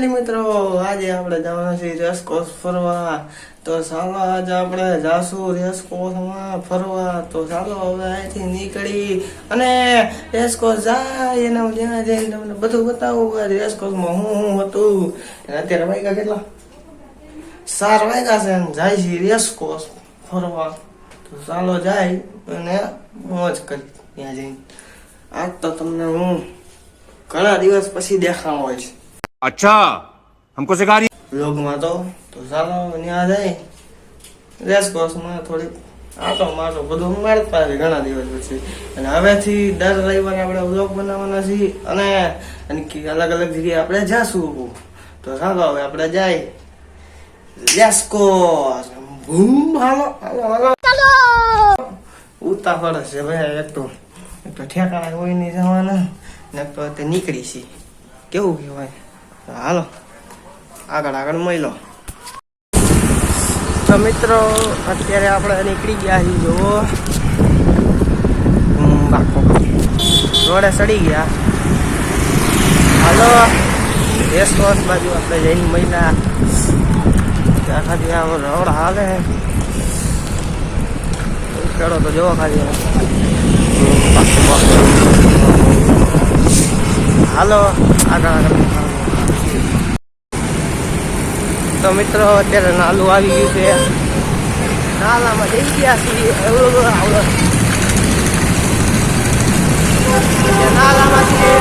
Finally મિત્રો આજે આપણે જવાના છીએ રેસકોર્સ ફરવા. તો ચાલો આજે આપણે જાશું રેસકોર્સમાં ફરવા. તો ચાલો હવે અહીંથી નીકળી અને રેસકોર્સ જાય એને ત્યાં જઈને તમને બધું બતાવું રેસકોર્સમાં હું હતું. અત્યારે વાગ્યા કેટલા 4 વાગ્યા છે અને જાય છે રેસકોર્સ ફરવા. તો ચાલો જાય અને મોજ કરી ત્યાં જઈને. આજ તો તમને હું ઘણા દિવસ પછી દેખાણો હોય છે. अच्छा हमको सिखा रही વ્લોગમાં તો ચાલો ત્યાં જાય રેસકોર્સમાં થોડીક આટો માટો બધું મારતા છે ઘણા દિવસ પછી. અને હવેથી દર રવિવારે આપણે વ્લોગ બનાવવાના છીએ અને અલગ અલગ જગ્યાએ આપણે જાશું. તો ચાલો હવે આપણે જાય રેસકોર્સ. હાલો હાલો હાલો ઉતાવળ છે ભાઈ. એક તો ઠેકાણા હોય નહીં જવાના ને એક તો તે નીકળી છે કેવું કહેવાય. હાલો આગળ આગળ મળી. તો મિત્રો અત્યારે આપણે નીકળી ગયા છીએ. જુઓ રોડે સડી ગયા. હાલો રેસકોર્સ બાજુ આપણે જઈને મહિલા ત્યાં ખાલી આમ રોડ હાલે ખેડો તો જોવો ખાલી. હાલો આગળ આગળ. તો મિત્રો અત્યારે નાલું આવી ગયું છે. નાલામાં જઈ ગયા છીએ. નાલામાં છીએ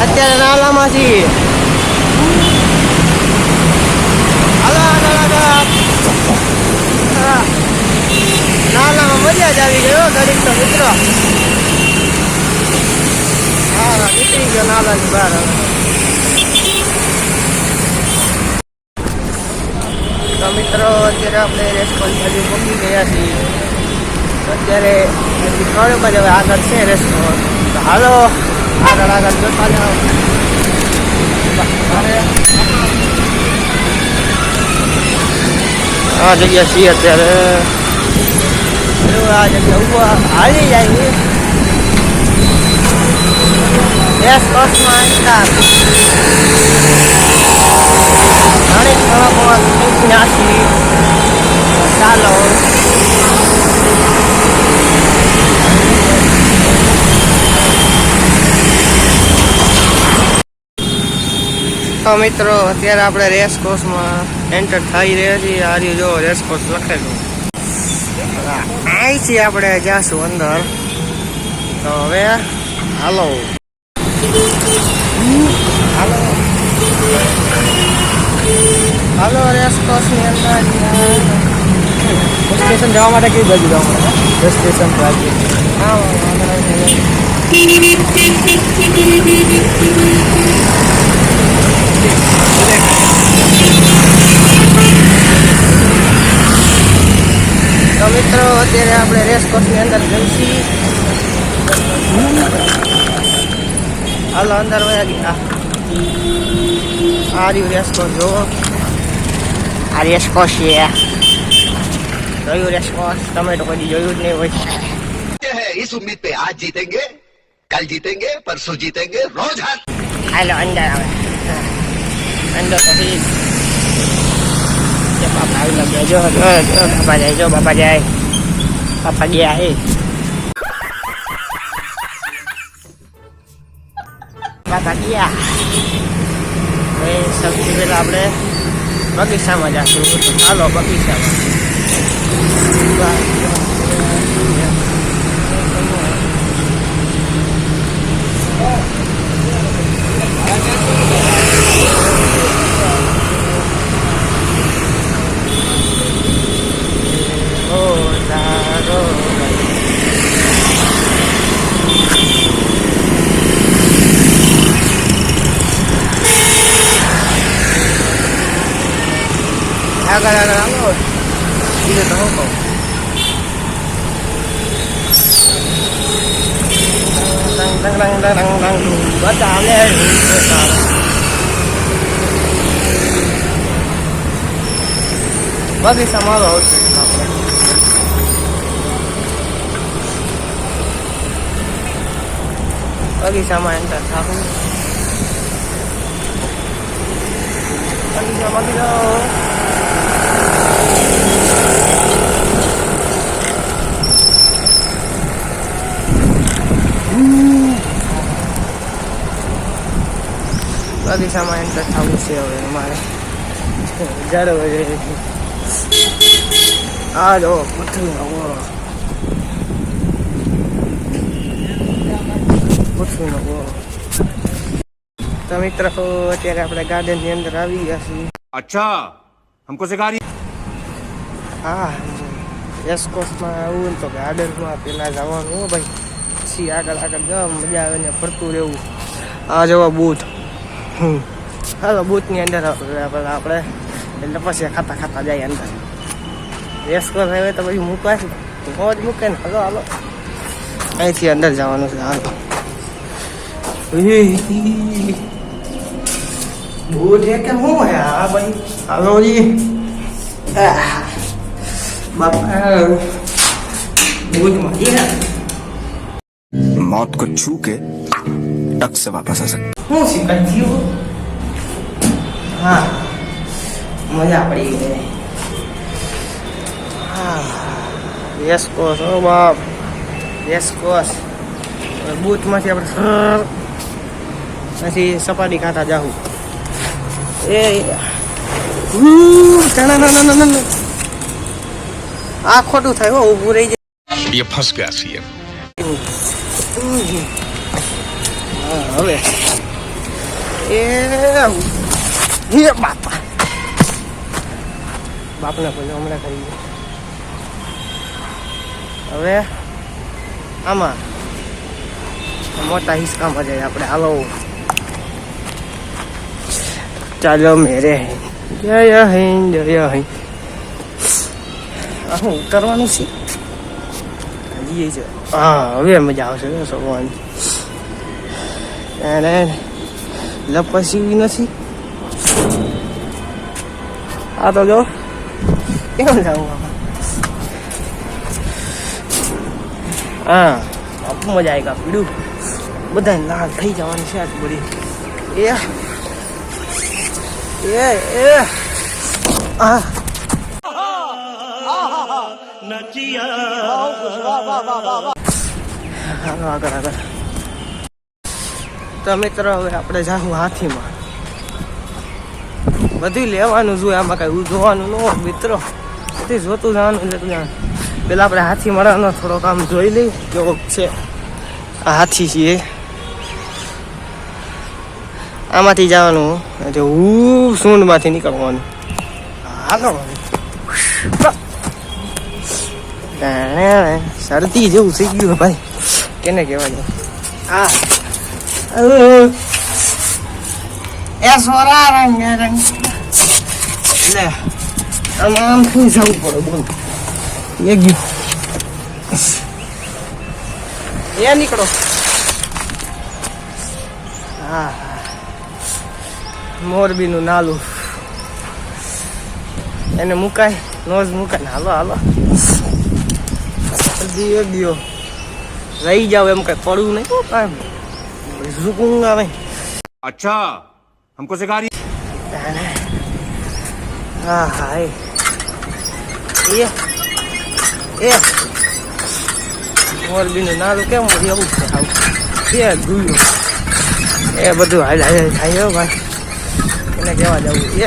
અત્યારે નાલામાં છીએ. હાલો આગળ આગળ. નાલામાં મજા જ આવી ગયો ગરીબ તો મિત્રો. હા નીકળી ગયો નાલાની બહાર. તો મિત્રો અત્યારે આપણે રેસ્ટોરન્ટ બાજુ પહોંચી ગયા છીએ. અત્યારે ખબર બાજુ હવે આગળ છે રેસ્ટોરન્ટ. તો હાલો આગળ આગળ જોતા જાઓ. આ જગ્યા છીએ અત્યારે. આ જગ્યા ઉભા હાલી જાય રેસકોર્સમાં ઘણી નાસી. ચાલો તો મિત્રો અત્યારે આપણે રેસકોર્સમાં એન્ટર થઈ રહ્યા છીએ. આ જો રેસકોર્સ લખેલું. અહીંથી આપણે જાશું અંદર. તો હવે હાલો હાલો હાલો રેસકોર્સની અંદર સ્ટેશન જવા માટે કઈ બાજુ જવાનું? બસ સ્ટેશન બાજુ. હા તો મિત્રો અત્યારે આપણે રેસકોર્સની અંદર જઈશી. હાલો અંદર વયા ગયા. આ રહ્યું રેસકોર્સ. જુઓ આ રેસકોર્સ છે. જોયું રેસકોર્સ? તમે તો કદી જોયું જ નહીં હોય. इस उम्मीद पे आज जीतेंगे, कल जीतेंगे, परसों जीतेंगे, रोज हार. હાલો અંદર આવે. અંદર પછી બાપા આવી લાગ્યા. જો બાપા જાય. જો બાપા જાય. બાપા ગયા હે. બાપા ગયા. હવે સૌથી પહેલા આપણે બગીચામાં જઈશું. ચાલો બગીચામાં. આગળ આગળ આવો. બીજું તો હું કહું. બધા હાલે બગીચા મારો આવશે આપણે. બગીચામાં એન્ટર થાવું. બગીચામાં એન્ટર થવું છે હવે અમારે. જ્યારે આ જો પૃથ્વીનો ગોળો, પૃથ્વીનો ગોળો. તો મિત્રો અત્યારે આપણે ગાર્ડન ની અંદર આવી ગયા છીએ. अच्छा हमको सिखा रही હા, એસ્કોસમાં આવું ને તો ગાર્ડનમાં પેલા જવાનું હો ભાઈ, પછી આગળ આગળ જાવ મજા આવે ને ફરતું રહેવું. આ જવા બૂથ. હાલો બૂથની અંદર આપણે એટલે પછી ખાતા ખાતા જાય અંદર. એસ્કોસ આવે તો પછી મૂકવાય મોજ મૂકે ને. હાલો હાલો અહીંથી અંદર જવાનું છે. હાલો બૂથ કે શું હે હા ભાઈ. હાલો જી બાપા બૂથમાં मौत को छू के टक से वापस आ सकते. શું શીખાય થયું? હા મજા પડી ગઈ. હા એસ્કોસ હો બાપ, એસ્કોસ. બૂથમાંથી આપણે પછી સપાટી ખાતા જાઉં. આ ખોટું થાય હો, ઊભું રહી જાય. ये फंस गया सीएम. હવે એ બાપા બાપને બોલ્યો હમણાં કરી. હવે આમાં મોટા હિસકામાં જાય આપણે. હાલો ચાલો મેરે જય હિન્દ જય હિન્દ. હું ઉતરવાનું છે હજી છે. હા હવે મજા આવશે સોવાની. એને લપસી નથી. આ તો જો કેમ જવું આમાં. હા આપું મજા આવી. પીડું બધા લાલ થઈ જવાની છે આજ બધી. આ આગળ આગળ. તો મિત્રો હવે આપણે જાઉં હાથીમાં. બધું લેવાનું જોઈએ, આમાં કઈ જોવાનું ન હોય મિત્રો. બધું જોતું જવાનું એટલે પેલા આપણે હાથી મળવાનો થોડોક આમ જોઈ લઈ કેવો છે. આ હાથી છીએ, આમાંથી જવાનું સૂંઢમાંથી નીકળવાનું. હાલો શરદી જેવું થઈ ગયું ભાઈ, કેને કહેવાય. હા એ સોરા રંગ રંગ લે આમ થઈ જવું પડે. બોલ એ ગયું એ નીકળો. હા મોરબીનું નાલું એને મુકાય નોજ મુકાય ને. હાલો હાલો દિયો દિયો રહી જાવ એમ કઈ પડવું નહીં. કાંઈ ઝુકूंगा मैं. अच्छा हमको सिखा रही હા હા એ મોરબીનું નાલું કેમ એવું છે આવું એ દુયો એ બધું હાલ હાલ થાય ભાઈ. એને કહેવા જવું એ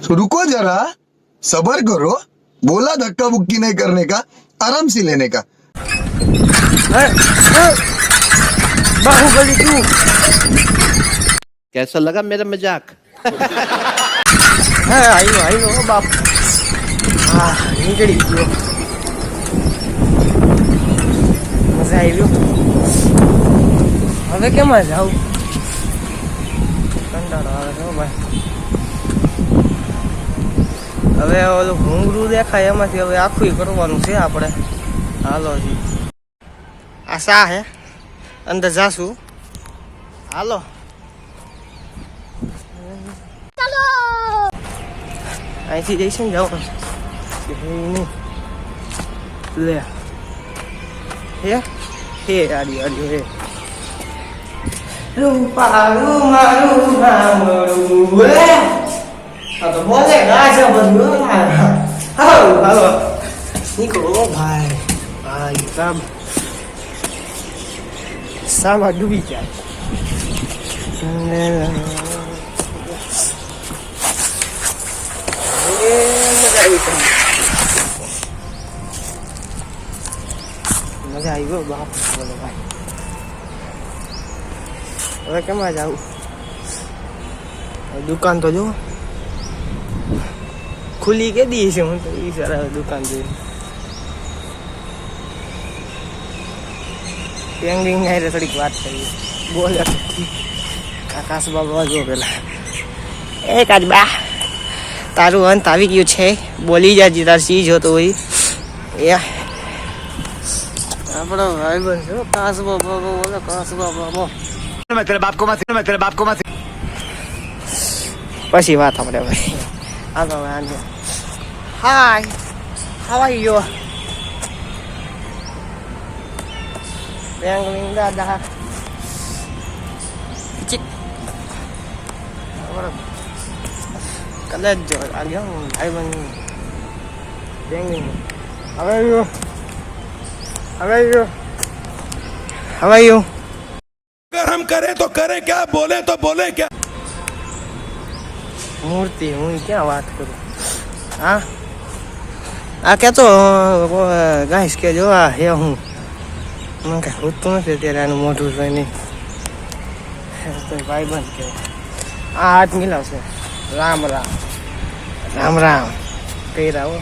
तो रुको जरा, सबर करो. बोला धक्का बुक्की नहीं करने का, आराम से लेने का. बाहुबली तू कैसा लगा मेरा मजाक? હા આવ્યો બાપ. હા નીકળી ગયો. મજા આવ્યો. હવે કેમાં જાઉં? કંટાળો આવે છે ભાઈ. હવે ઓલું ભૂંગળું દેખાય એમાંથી હવે આખું કરવાનું છે આપણે. હાલો જી આ શા હે અંદર જાશું. હાલો અહીંથી જઈશું ને જવાનું લે હે આર્યો હે રૂપાળું મારું ગામડું હે આ તો બોલે ગાછા બધું હાલો નીકળો ભાઈ ભાઈ સામા ડૂબી જાય મજા આવી ગયો બાપ બોલો ભાઈ હવે કેમાં જાવું દુકાન તો જો ખુલ્લી કે દી છે હું તો એ સારા દુકાન જોઈ પેંગિંગ ને થોડીક વાત કરી બોલ આકાશ બાબા જો પેલા એ કાજબા તારું અંત આવી ગયું છે બોલી જાજી તાર સી જોતો હોય એ આપણો ભાઈ બન છો કાશ બાબા બોલે કાશ બાબા मैं तेरे बाप को मत પછી વાત આપણે ભાઈ આગળ આને હાય હાઉ આર યુ પેંગવિંગ દાદા ચીક કદાચ જો આવ્યો ભાઈ બન પેંગવિંગ હવે યુ अगर हम करें तो करें क्या, बोले तो बोले क्या। મૂર્તિ હું ક્યાં વાત કરું હા આ કેતો ગાઈશ કે જો આ હે હું મને કઈ હોતું નથી ત્યારે આનું મોઢું જોઈને તો ભાઈ બંધ કે આ હાથ મિલાવશે રામ રામ રામ રામ કર્યા હો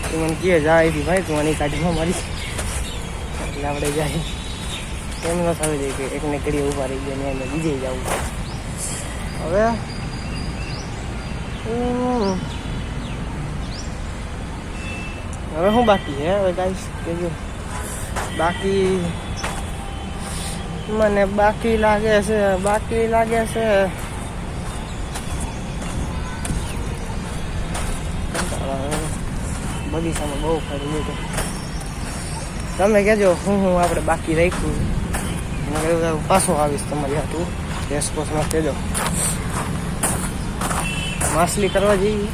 તું મને કહે જાય ભાઈ તું આની કાઢીમાં મારી એટલે આપણે જાય એમ ન થવું જોઈએ કે એકને કરી ઉભા રહી ગયા ને એને બીજે જવું હવે હવે શું બાકી છે હવે ગાઈસ કેજો બાકી મને બાકી લાગે છે બગીચામાં બહુ ફરી લીધું તમે કહેજો હું આપણે બાકી રાખ્યું પાછો આવીશ તમારી હાટું રેસકોર્સમાં કહેજો માછલી કરવા જઈએ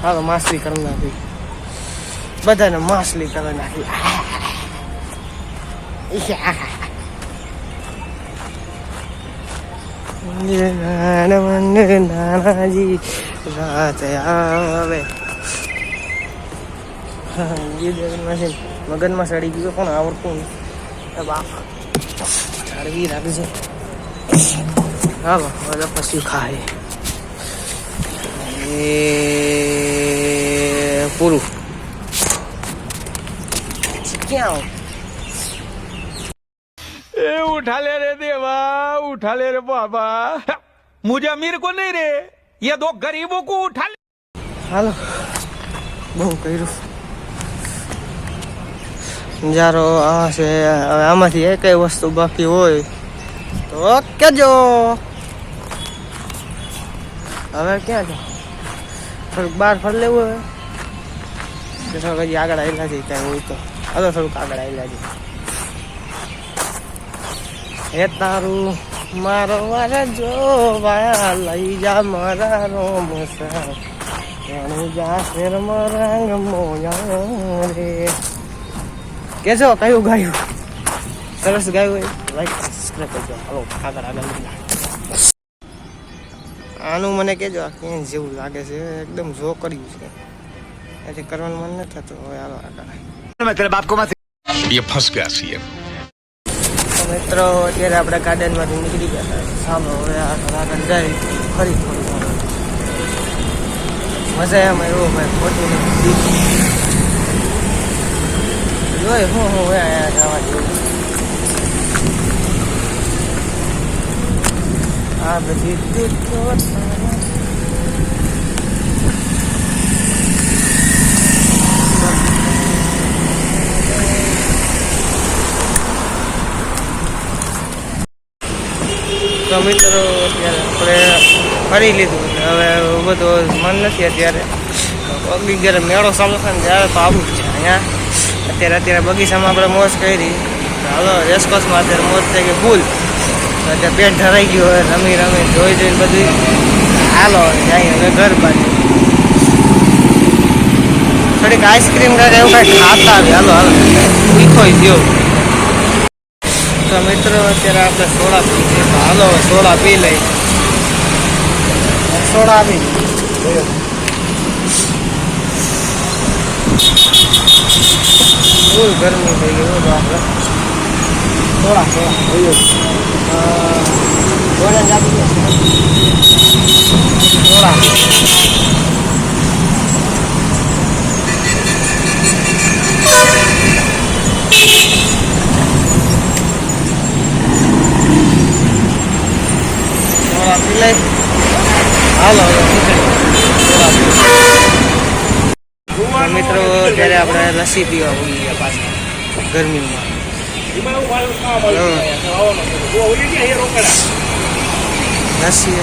હા તો માછલી કરી નાખી બધાને માછલી કરી નાખી નાનાજી રાત આવે મગનમાં સડી ગયો પણ આવડતું નહીં બાપ જાળવી રાખજે હાલો બધા પછી ખાય એ પૂરું ક્યાં ए उठा ले रे देवा, उठा ले रे बाबा, मुझे अमीर को नहीं रे, ये दो गरीबों को उठा ले। હાલો બહુ કર્યું જારો આ છે હવે આમાંથી એક વસ્તુ બાકી હોય તો કેજો હવે ક્યાં છે થોડુંક બહાર ફરી લેવું હવે થોડુંક હજી આગળ આવેલા છે ક્યાંય હોય તો હવે થોડુંક આગળ આવેલા છે હે તારું મારો વાર જોવા લઈ જા મારા રોમસા જા શેરમાં રંગ મોયા રે કેજો કયું ગાયું સરસ ગાયું હોય લાઈક સબસ્ક્રાઇબ કરજો હાલો આગળ આનું મને કેજો આ ક્યાં જેવું લાગે છે એકદમ જો કર્યું છે એથી કરવાનું મન નથી થતું હવે હાલો આગળ मैं तेरे बाप को मत ये फंस गया सी મિત્રો અત્યારે આપણે ગાર્ડનમાંથી નીકળી ગયા સામે હવે આગળ જાય ફરી મજા એમ એવું ભાઈ ખોટું નથી જોઈ હું હવે અહીંયા જવા જેવું આ બધી તો મિત્રો અત્યારે આપણે ફરી લીધું હવે બધું મન નથી અત્યારે બગીચા મેળો ચાલુ થાય ને ત્યારે તો આવું જ છે અહીંયા. અત્યારે બગીચામાં આપણે મોજ કરી. હાલો રેસકોર્સમાં અત્યારે મોજ થઈ ગઈ ફૂલ. અત્યારે પેટ ધરાઈ ગયું હોય રમી જોઈને બધું. હાલો જાય હવે ઘર બાજુ થોડીક આઈસ્ક્રીમ કાંઈ એવું કાંઈ ખાતા આવે. હાલો તીખો ગયો. તો મિત્રો અત્યારે આપણે સોડા પી લઈએ. તો હાલો સોડા પી લઈ. સોડા આપી ફૂલ ગરમી થઈ ગઈ. તો આપણે સોડા ઓરેન્જ આપી દે. સોડા પી લઈ. હાલો મિત્રો ત્યારે આપણે લસ્સી પીવા ભૂલી ગયા પાછા ગરમીમાં. લસ્સી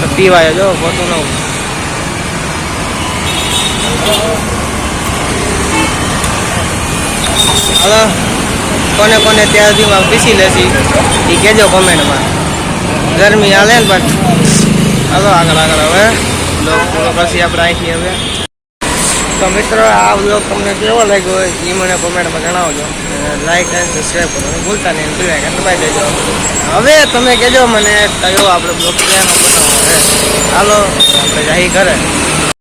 તો પીવાય જો પોતું નવું. હાલો કોને ત્યાં સુધીમાં પીસી લેશી એ કહેજો કોમેન્ટમાં. ગરમી હાલે ને પણ હાલો આગળ હવે પછી આપણે અહીંથી હવે. તો મિત્રો આ બ્લોગ તમને કેવો લાગ્યો હોય એ મને કોમેન્ટમાં જણાવજો. લાઈક અને સબસ્ક્રાઈબ કરવાનું ભૂલતા નહીં. દબાઈ દેજો. હવે તમે કહેજો મને કયો આપણે બ્લોગ ક્યાંનો બનાવવો. હાલો આપણે જાહી ઘરે.